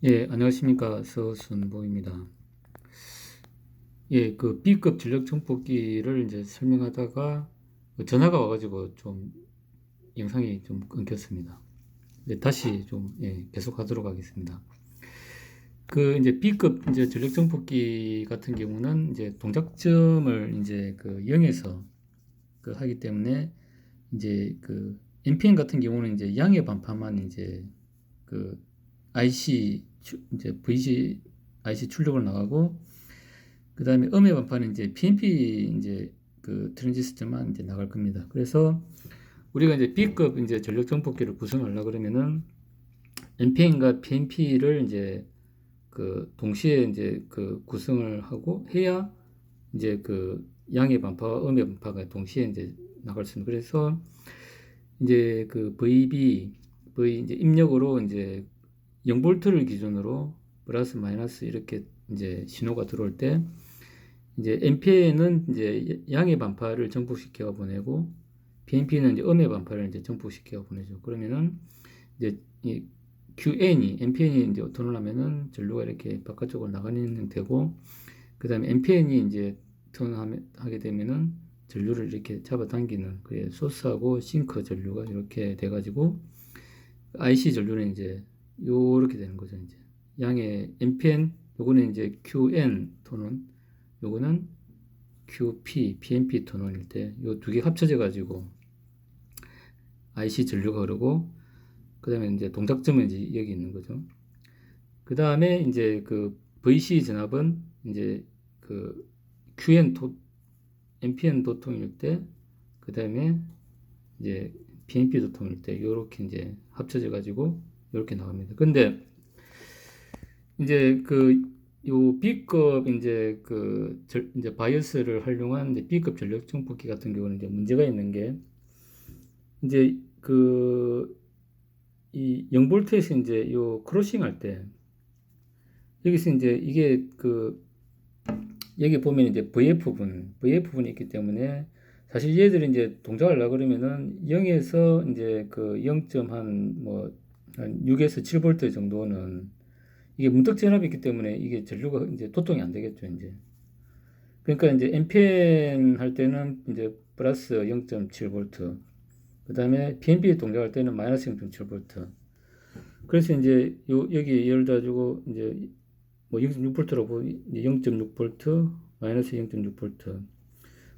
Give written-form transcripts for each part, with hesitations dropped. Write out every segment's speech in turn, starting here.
예, 안녕하십니까. 서순보입니다. 예, 그 B급 전력 청포기를 이제 설명하다가 전화가 와가지고 좀 영상이 좀 끊겼습니다. 이제 다시 좀, 예, 계속 하도록 하겠습니다. 그 이제 B급 이제 전력 청포기 같은 경우는 이제 동작점을 이제 그 0에서 그 하기 때문에 이제 그 NPN 같은 경우는 이제 양의 반파만 이제 그 IC 이제 VC IC 출력을 나가고, 그 다음에 음의 반파는 이제 PNP 이제 그 트랜지스터만 이제 나갈 겁니다. 그래서 우리가 이제 B급 이제 전력 정폭기를 구성하려 그러면은 NPN과 PNP를 이제 그 동시에 이제 그 구성을 하고 해야 이제 그 양의 반파와 음의 반파가 동시에 이제 나갈 수 있는. 그래서 이제 그 V 이제 입력으로 이제 0볼트를 기준으로 플러스 마이너스 이렇게 이제 신호가 들어올 때 이제 NPN은 이제 양의 반파를 정폭시켜 보내고 PNP는 이제 음의 반파를 이제 정폭시켜 보내죠. 그러면은 이제 이 QN이 NPN이 이제 턴을 하면은 전류가 이렇게 바깥쪽으로 나가는 형태고, 그 다음에 NPN이 이제 턴하게 되면은 전류를 이렇게 잡아당기는 그 소스하고 싱크 전류가 이렇게 돼가지고 IC 전류는 이제 요렇게 되는 거죠. 이제 양의 NPN 요거는 이제 QN 톤은, 요거는 QP, PNP 톤원일 때 요 두 개 합쳐져 가지고 IC 전류가 흐르고, 그 다음에 이제 동작점은 이제 여기 있는 거죠. 그 다음에 이제 그 VC 전압은 이제 그 QN NPN 도통일 때, 그 다음에 이제 PNP 도통일 때 요렇게 이제 합쳐져 가지고 요렇게 나갑니다. 근데 이제 요 B급 이제 이제 바이오스를 활용한 이제 B급 전력 정폭기 같은 경우는 이제 문제가 있는 게, 이제 이 0볼트에서 이제 요 크로싱 할 때 여기서 이제 이게 여기 보면 이제 VF분이 있기 때문에 사실 얘들이 이제 동작을 하려 그러면은 0에서 이제 그 0. 한 6에서 7볼트 정도는 이게 문득 전압이 있기 때문에 이게 전류가 이제 도통이 안 되겠죠, 이제. 그러니까 이제 NPN 할 때는 이제 플러스 0.7볼트, 그 다음에 PNP 동작할 때는 마이너스 0.7볼트. 그래서 이제 여기 예를 들어가지고 이제 뭐 0.6볼트라고 0.6볼트, 마이너스 0.6볼트.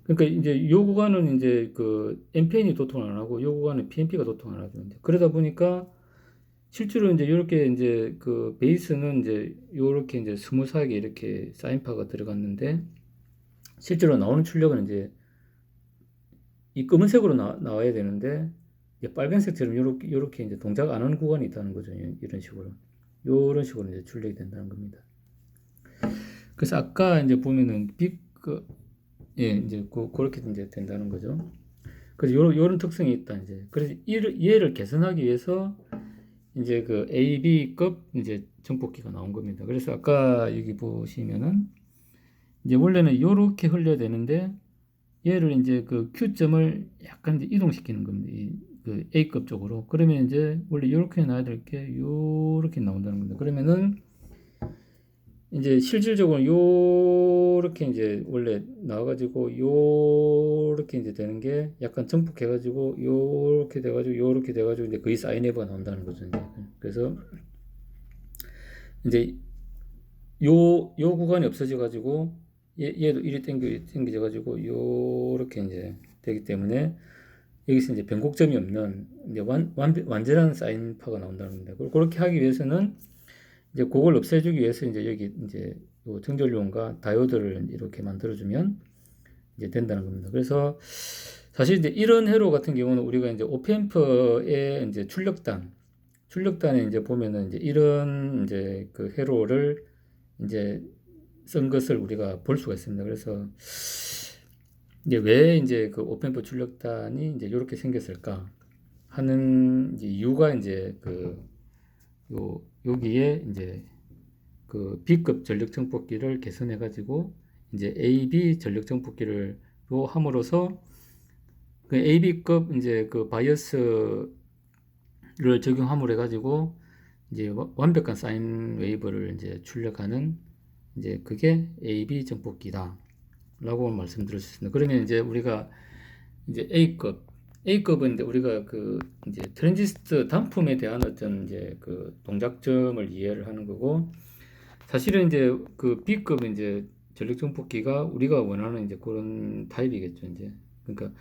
그러니까 이제 요 구간은 이제 그 NPN이 도통을 안 하고 요 구간은 PNP가 도통을 하죠. 이제 그러다 보니까 실제로 이제 이렇게 이제 그 베이스는 이제 요렇게 이제 스무스하게 이렇게 사인파가 들어갔는데, 실제로 나오는 출력은 이제 이 검은색으로 나와야 되는데 이제 빨간색처럼 요렇게 이제 동작 안 하는 구간이 있다는 거죠. 이런 식으로. 요런 식으로 이제 출력이 된다는 겁니다. 그래서 아까 이제 보면은 예, 이제 그렇게 이제 된다는 거죠. 그래서 요런 특성이 있다, 이제. 그래서 얘를 개선하기 위해서 이제 그 AB급 이제 정폭기가 나온 겁니다. 그래서 아까 여기 보시면은 이제 원래는 요렇게 흘려야 되는데 얘를 이제 그 Q점을 약간 이제 이동시키는 겁니다. 그 A급 쪽으로. 그러면 이제 원래 요렇게 나와야 될 게 요렇게 나온다는 겁니다. 그러면은 이제 실질적으로 요렇게 이제 원래 나와가지고 요렇게 이제 되는 게 약간 정폭해가지고 요렇게 돼가지고 요렇게 돼가지고 이제 거의 사인웨이브가 나온다는 거죠. 이제. 그래서 이제 요 구간이 없어져가지고 얘도 이리 당겨져가지고 요렇게 이제 되기 때문에 여기서 이제 변곡점이 없는 이제 완전한 사인파가 나온다는 겁니다. 그렇게 하기 위해서는 이제 그걸 없애주기 위해서 이제 여기 이제 요 정전류원과 다이오드를 이렇게 만들어주면 이제 된다는 겁니다. 그래서 사실 이제 이런 회로 같은 경우는 우리가 이제 오펜프의 이제 출력단에 이제 보면은 이제 이런 이제 그 회로를 이제 쓴 것을 우리가 볼 수가 있습니다. 그래서 이제 왜 이제 그 오펜프 출력단이 이제 이렇게 생겼을까 하는 이제 이유가 이제 여기에 이제 그 B급 전력 정폭기를 개선해 가지고 이제 AB 전력 정폭기를 함으로써 그 AB급 이제 그 바이어스를 적용함으로 해 가지고 이제 완벽한 사인 웨이브를 이제 출력하는 이제 그게 AB 정폭기다 라고 말씀드릴 수 있습니다. 그러면 이제 우리가 이제 A급은 이제 우리가 그 이제 트랜지스터 단품에 대한 어떤 이제 그 동작점을 이해를 하는 거고, 사실은 이제 그 B급은 이제 전력 정폭기가 우리가 원하는 이제 그런 타입이겠죠, 이제. 그러니까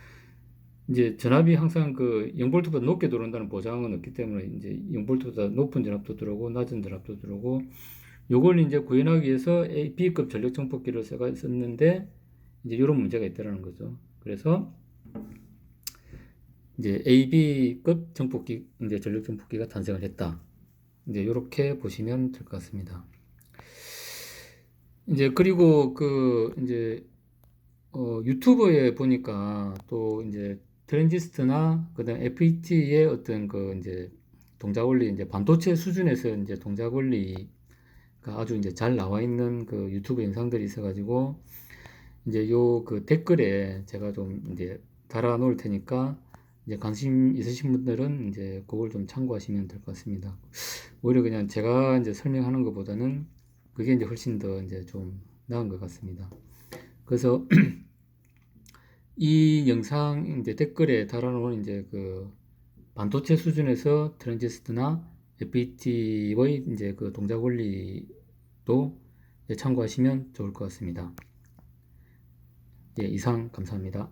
이제 전압이 항상 그 0볼트보다 높게 들어온다는 보장은 없기 때문에 이제 0볼트보다 높은 전압도 들어오고 낮은 전압도 들어오고, 요걸 이제 구현하기 위해서 B급 전력 정폭기를 썼는데 이제 이런 문제가 있다는 거죠. 그래서 이제 AB급 정폭기, 이제 전력 정폭기가 탄생을 했다. 이제 이렇게 보시면 될 것 같습니다. 이제 그리고 그 이제 유튜브에 보니까 또 이제 트랜지스터나 그다음 FET의 어떤 그 이제 동작 원리, 이제 반도체 수준에서 이제 동작 원리가 아주 이제 잘 나와 있는 그 유튜브 영상들이 있어가지고 이제 요 그 댓글에 제가 좀 이제 달아 놓을 테니까 이제 관심 있으신 분들은 이제 그걸 좀 참고하시면 될 것 같습니다. 오히려 그냥 제가 이제 설명하는 것보다는 그게 이제 훨씬 더 이제 좀 나은 것 같습니다. 그래서 이 영상 이제 댓글에 달아놓은 이제 그 반도체 수준에서 트랜지스터나 FET의 이제 그 동작 원리도 참고하시면 좋을 것 같습니다. 예, 이상 감사합니다.